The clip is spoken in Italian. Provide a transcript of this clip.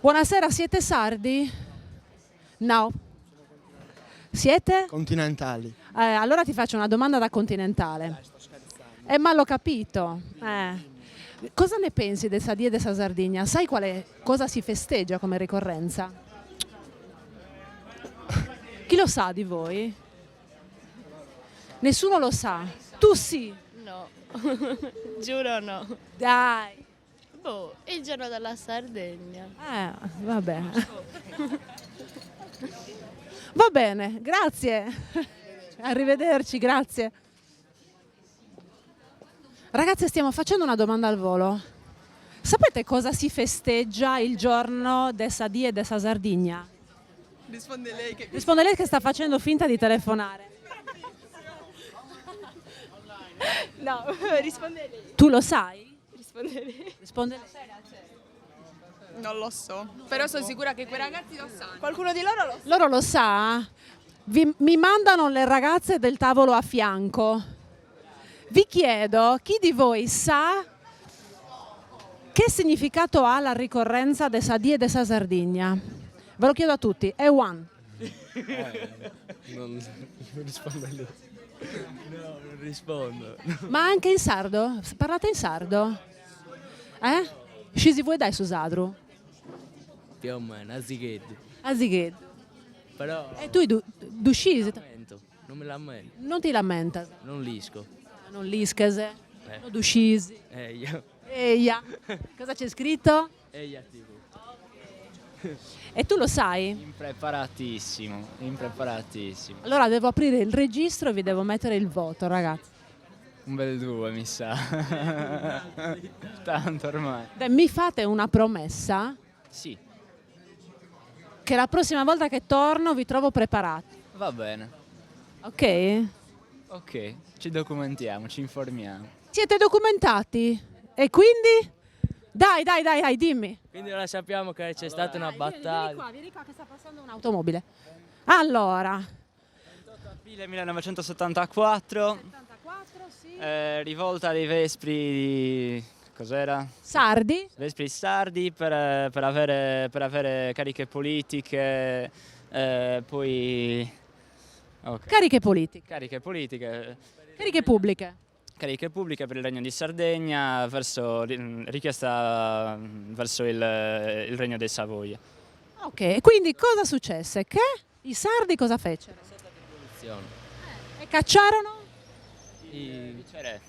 Buonasera, siete sardi? No. Siete? Continentali. Allora ti faccio una domanda da continentale. Ma l'ho capito. Cosa ne pensi del Sadì e della Sardegna? Sai cosa si festeggia come ricorrenza? Chi lo sa di voi? Nessuno lo sa. Tu sì. No, giuro no. Dai. Boh, il giorno della Sardegna. Vabbè. Va bene, grazie. Arrivederci, grazie. Ragazzi, stiamo facendo una domanda al volo. Sapete cosa si festeggia il giorno del Sadì e della Sardegna? Risponde lei che... Risponde lei che sta facendo finta di telefonare. No, risponde lei. Tu lo sai? Risponde lei. Risponde lei. Non lo so, però sono sicura che quei ragazzi lo sanno. Qualcuno di loro lo sa. Loro lo sa? Mi mandano le ragazze del tavolo a fianco. Vi chiedo, chi di voi sa che significato ha la ricorrenza del Sadì e della Sardegna? Ve lo chiedo a tutti. E one. Non rispondo lì. No, non rispondo. Ma anche in sardo? Parlate in sardo? Scisi voi dai su Sadru? Più o meno, azighetti. Asighed. Però... E tu du scisi? Non me lamento, Non ti lamenta? non lisco. Non liscase? Non du scisi? Io. Eia. Cosa c'è scritto? Ehi, attivo. E tu lo sai? Impreparatissimo, impreparatissimo. Allora devo aprire il registro e vi devo mettere il voto, ragazzi. Un bel 2 mi sa. Tanto ormai. Beh, mi fate una promessa Sì, che la prossima volta che torno vi trovo preparati, va bene. ok? Ok, ci documentiamo, ci informiamo. Siete documentati? E quindi? Dai, dimmi. Quindi ora sappiamo che c'è stata una battaglia. Vieni qua che sta passando un'automobile. Allora. 28 aprile 1974, 74, sì. rivolta dei Vespri, cos'era? Sardi? Vespri sardi per avere cariche politiche, poi... ok. Cariche politiche. Cariche politiche. Cariche pubbliche. Cariche pubbliche per il Regno di Sardegna, richiesta verso il Regno dei Savoia. Ok, quindi cosa successe? Che i sardi cosa fecero? E cacciarono? I viceré.